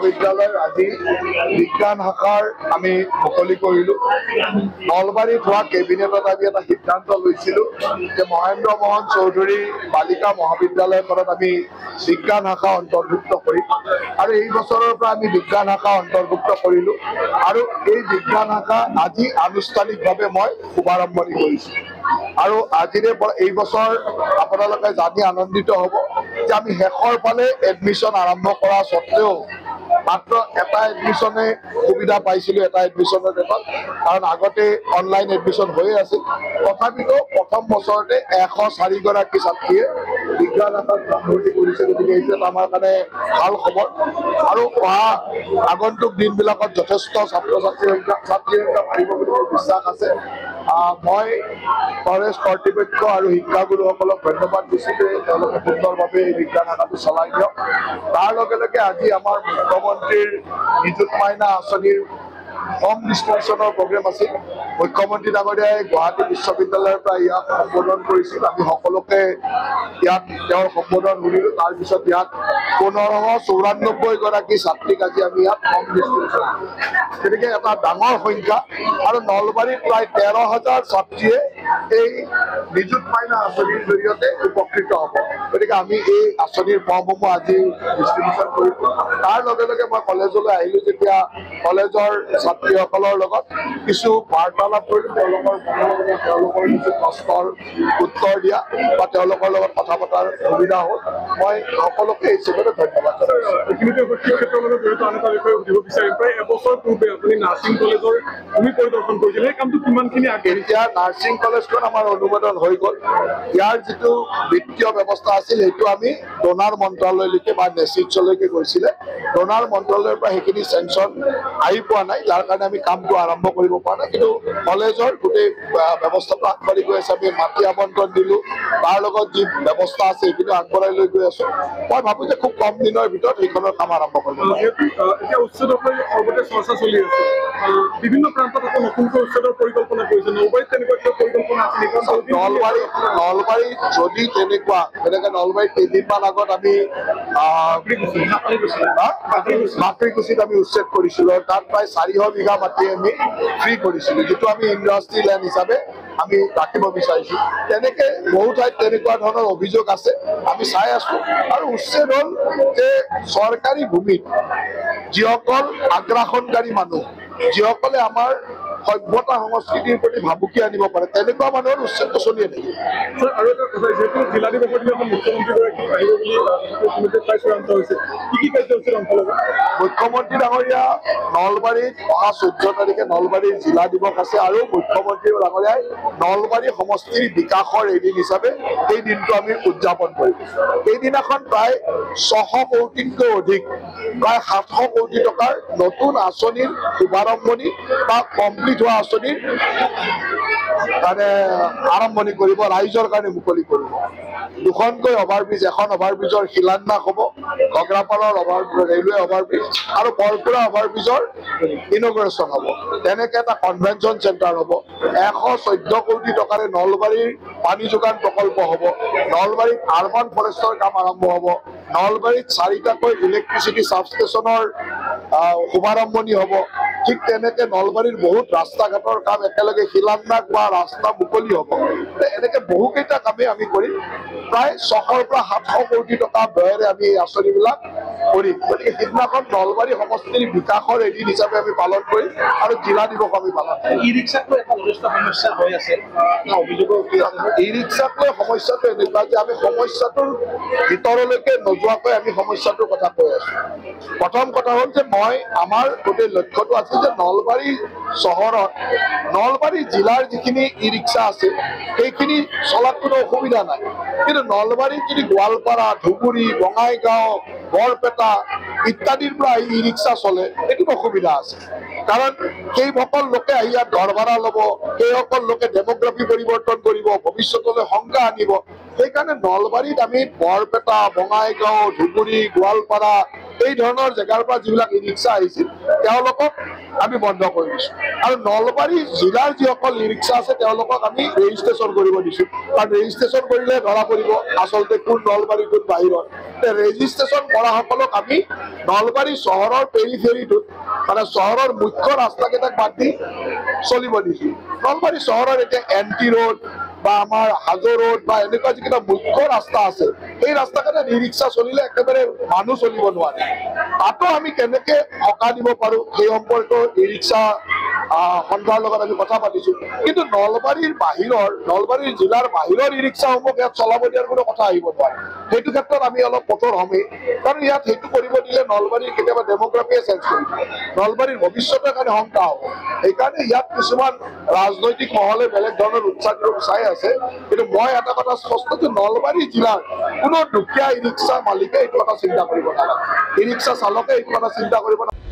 বিদ্যালয়ৰ আজি বিজ্ঞান শাখাৰ আমি মুকলি কৰিলোঁ। নলবাৰীত হোৱা কেবিনেটত আমি এটা সিদ্ধান্ত লৈছিলোঁ যে মহেন্দ্ৰ মোহন চৌধুৰী বালিকা মহাবিদ্যালয়খনত আমি বিজ্ঞান শাখা অন্তৰ্ভুক্ত কৰিম আৰু এই বছৰৰ পৰা আমি বিজ্ঞান শাখা অন্তৰ্ভুক্ত কৰিলোঁ আৰু এই বিজ্ঞান শাখা আজি আনুষ্ঠানিকভাৱে মই শুভাৰম্ভণি কৰিছোঁ। আৰু আজিৰে পৰা এই বছৰ আপোনালোকে জানি আনন্দিত হ'ব যে আমি শেষৰ ফালে এডমিশ্যন আৰম্ভ কৰা স্বত্তেও মাত্ৰ এটা এডমিশ্যনে সুবিধা পাইছিলোঁ, এটা এডমিশ্যনৰ ক্ষেত্ৰত, কাৰণ আগতে অনলাইন এডমিশ্যন হৈয়ে আছিল। তথাপিতো প্ৰথম বছৰতে 104 গৰাকী ছাত্ৰীয়ে বিজ্ঞান শাখাত নামভৰ্তি কৰিছে। গতিকে এইটো এটা আমাৰ কাৰণে ভাল খবৰ আৰু অহা আগন্তুক দিনবিলাকত যথেষ্ট ছাত্ৰ ছাত্ৰীৰ সংখ্যা বাঢ়িব বুলি মোৰ বিশ্বাস আছে। মই কলেজ কৰ্তৃপক্ষ আৰু শিক্ষাগুৰুসকলক ধন্যবাদ দিছোঁ যে তেওঁলোকে সুন্দৰভাৱে এই বিজ্ঞান শাখাটো চলাই দিয়ক। তাৰ লগে লগে আজি আমাৰ মুখ্যমন্ত্ৰীৰ নিযুত মাইনা আঁচনিৰ হোম ডিষ্ট্ৰিবিউশ্যনৰ প্ৰগ্ৰেম আছিল। মুখ্যমন্ত্ৰী ডাঙৰীয়াই গুৱাহাটী বিশ্ববিদ্যালয়ৰ পৰা ইয়াক সম্বোধন কৰিছিল। আমি সকলোকে ইয়াত তেওঁৰ সম্বোধন শুনিলোঁ। তাৰপিছত ইয়াত 1594 গৰাকী ছাত্ৰীক আজি আমি ইয়াত হোম ডিষ্ট্ৰিবিউশ্যন, গতিকে এটা ডাঙৰ সংখ্যা আৰু নলবাৰীত প্ৰায় 13,000 ছাত্ৰীয়ে এই নিযুত মাইনা আঁচনিৰ জৰিয়তে উপকৃত হ'ব। গতিকে আমি এই আঁচনিৰ ফৰ্মসমূহ আজি ডিষ্ট্ৰিবিউশ্যন কৰিছোঁ। তাৰ লগে লগে মই কলেজলৈ আহিলোঁ, যেতিয়া কলেজৰ ছাত্ৰীসকলৰ লগত কিছু বাৰ্তালাপ কৰিলোঁ, তেওঁলোকৰ কিছু প্ৰশ্নৰ উত্তৰ দিয়া বা তেওঁলোকৰ লগত কথা পতাৰ সুবিধা হ'ল। মই সকলোকে এই হিচাপে ধন্যবাদ জনাইছোঁ। এইখিনিতে ক্ষেত্ৰৰ লগত জড়িত আন এটা বিষয়ে সুধিব বিচাৰিম। প্ৰায় এবছৰ পূৰ্বে আপুনি নাৰ্ছিং কলেজৰ ভূমি পৰিদৰ্শন কৰিছিল, সেই কামটো কিমানখিনি এতিয়া নাৰ্ছিং কলেজখন আমাৰ অনুমোদন হৈ গ'ল। ইয়াৰ যিটো বিত্তীয় ব্যৱস্থা আছিল সেইটো আমি ডোনাৰ মন্ত্ৰালয়লৈকে বা নেচিটছলৈকে গৈছিলে। ডোনাৰ মন্ত্ৰালয়ৰ পৰা সেইখিনি চেংচন আহি পোৱা নাই, যাৰ কাৰণে আমি কামটো আৰম্ভ কৰিব পৰা নাই। কিন্তু কলেজৰ গোটেই ব্যৱস্থাটো আগবাঢ়ি গৈ আছে। আমি মাটি আবণ্টন দিলোঁ, তাৰ লগত যি ব্যৱস্থা আছে সেইখিনি আগবঢ়াই লৈ গৈ আছোঁ। মই ভাবোঁ যে খুব কম দিনৰ ভিতৰত সেইখনৰ কাম আৰম্ভ কৰিব। এতিয়া উচ্ছেদৰ সৰ্বতে চৰ্চা চলি আছে, বিভিন্ন প্ৰান্তত আকৌ নতুনকৈ উচ্ছেদৰ পৰিকল্পনা কৰিছে। নলবাৰীত তেনেকুৱা কিবা পৰিকল্পনা আছে নেকি? নলবাৰীত যদি তেনেকুৱা, যেনেকে নলবাৰীত কেইদিনমান আগত আমি মাতৃকুছিত আমি উচ্ছেদ কৰিছিলোঁ। তাত প্ৰায় 400 বিঘা মাটি আমি ফ্ৰী কৰিছিলোঁ, যিটো আমি ইণ্ডাষ্ট্ৰী লেণ্ড হিচাপে আমি ৰাখিব বিচাৰিছোঁ। তেনেকে বহু ঠাইত তেনেকুৱা ধৰণৰ অভিযোগ আছে, আমি চাই আছোঁ। আৰু উচ্ছেদ হ'ল যে চৰকাৰী ভূমিত যিসকল আগ্ৰাসনকাৰী মানুহ, যিসকলে আমাৰ সভ্যতা সংস্কৃতিৰ প্ৰতি ভাবুকি আনিব পাৰে, তেনেকুৱা মানুহৰ উচ্ছেদটো চলিয়ে থাকে। আৰু এটা কথা, যিহেতু জিলা দিৱসৰ দিনাখন মুখ্যমন্ত্ৰীগৰাকী আহিব বুলি প্ৰায় চূড়ান্ত হৈছে, কি কাৰ্যসূচীৰ অংশ ল'ব? মুখ্যমন্ত্ৰী ডাঙৰীয়া নলবাৰীত অহা 14 তাৰিখে নলবাৰীৰ জিলা দিৱস আছে আৰু মুখ্যমন্ত্ৰী ডাঙৰীয়াই নলবাৰী সমষ্টিৰ বিকাশৰ এদিন হিচাপে এই দিনটো আমি উদযাপন কৰিম। সেইদিনাখন প্ৰায় 600 কোটিতকৈ অধিক, প্ৰায় 700 কোটি টকাৰ নতুন আঁচনিৰ শুভাৰম্ভণি বা কমপ্লিট হোৱা আঁচনিৰ মানে আৰম্ভণি কৰিব, ৰাইজৰ কাৰণে মুকলি কৰিব। 2খনকৈ অভাৰব্ৰিজ, এখন অভাৰব্ৰিজৰ শিলান্যাস হ'ব, ঘগ্ৰাপাৰৰ ৰেলৱে অভাৰব্ৰিজ আৰু বৰপুৰা অভাৰব্ৰিজৰ ইনগ্ৰেশ্যন হ'ব। তেনেকে এটা কনভেনশ্যন চেণ্টাৰ হ'ব। 114 কোটি টকাৰে নলবাৰীৰ পানী যোগান প্ৰকল্প হ'ব। নলবাৰীত আৰ্বান ফৰেষ্টৰ কাম আৰম্ভ হ'ব। নলবাৰীত 4টাকৈ ইলেক্ট্ৰিচিটি ছাবষ্টেচনৰ শুভাৰম্ভণি হ'ব। ঠিক তেনেকে নলবাৰীৰ বহুত ৰাস্তা ঘাটৰ কাম একেলগে শিলান্যাস বা ৰাস্তা মুকলি হ'ব। এনেকে বহুকেইটা কামেই আমি কৰিম। প্ৰায় 600 পৰা 700 কোটি টকা ব্যয়েৰে আমি এই আঁচনিবিলাক কৰিম। গতিকে সিদিনাখন নলবাৰী সমষ্টিৰ বিকাশৰ এদিন হিচাপে আমি পালন কৰিম আৰু জিলা দিৱস আমি পালন কৰিম। ই ৰিক্সাটো এটা যথেষ্ট সমস্যা হৈ আছে, অভিযোগৰ ই ৰিক্সাক লৈ সমস্যাটো এনেকুৱা যে আমি সমস্যাটোৰ ভিতৰলৈকে নোযোৱাকৈ আমি সমস্যাটোৰ কথা কৈ আছোঁ। প্ৰথম কথা হ'ল যে আমাৰ গোটেই লক্ষ্যটো আছে যে নলবাৰী চহৰত, নলবাৰী জিলাৰ যিখিনি ই ৰিক্সা আছে সেইখিনি চলাত কোনো অসুবিধা নাই। কিন্তু নলবাৰীত যদি গোৱালপাৰা, ধুবুৰী, বঙাইগাঁও, বৰপেটা ইত্যাদিৰ পৰা ই ৰিক্সা চলে, এইটো অসুবিধা আছে। কাৰণ সেইসকল লোকে আহি ইয়াত ঘৰ ভাড়া ল'ব, সেইসকল লোকে ডেমোগ্ৰাফি পৰিৱৰ্তন কৰিব, ভৱিষ্যতলৈ শংকা আনিব। সেইকাৰণে নলবাৰীত আমি বৰপেটা, বঙাইগাঁও, ধুবুৰী, গোৱালপাৰা এই ধৰণৰ জেগাৰ পৰা যিবিলাক ই ৰিক্সা আহিছিল তেওঁলোকক আমি বন্ধ কৰি দিছোঁ আৰু নলবাৰী জিলাৰ যিসকল ই ৰিক্সা আছে তেওঁলোকক আমি ৰেজিষ্ট্ৰেশ্যন কৰিব দিছোঁ কাৰণ ৰেজিষ্ট্ৰেশ্যন কৰিলে ধৰা পৰিব আচলতে কোন নলবাৰী কোন বাহিৰত ৰেজিষ্ট্ৰেশ্যন কৰাসকলক আমি নলবাৰী চহৰৰ পেৰিফেৰিটোত মানে চহৰৰ মুখ্য ৰাস্তাকেইটাক বাদ দি চলিব দিছোঁ নলবাৰী চহৰৰ এতিয়া এনটি ৰোড বা আমাৰ হাজো ৰোড বা এনেকুৱা যিকেইটা মুখ্য ৰাস্তা আছে এই ৰাস্তাকেইটাত ই ৰিক্সা চলিলে একেবাৰে মানুহ চলিব নোৱাৰে তাতো আমি কেনেকে সকাহ দিব পাৰোঁ সেই সম্পৰ্কত ই ৰিক্সা সন্থাৰ লগত আমি কথা পাতিছোঁ কিন্তু নলবাৰীৰ জিলাৰ বাহিৰৰ ই ৰিক্সাসমূহক ইয়াত চলাব দিয়াৰ কোনো কথা আহিব নোৱাৰে সেইটো ক্ষেত্ৰত আমি অলপ কঠোৰ হ'মেই কাৰণ ইয়াত সেইটো কৰিব দিলে নলবাৰীৰ কেতিয়াবা ডেম'গ্ৰাফিয়ে চেঞ্জ কৰিব নলবাৰীৰ ভৱিষ্যতৰ কাৰণে শংকা হ'ব সেইকাৰণে ইয়াত কিছুমান ৰাজনৈতিক মহলে বেলেগ ধৰণৰ উৎসাহ চাই আছে কিন্তু মই এটা কথা স্পষ্ট যে নলবাৰী জিলাৰ কোনো দুখীয়া ই ৰিক্সা মালিকে এইটো কথা চিন্তা কৰিব নালাগে ই ৰিক্সা চালকে এইটো কথা চিন্তা কৰিব নালাগে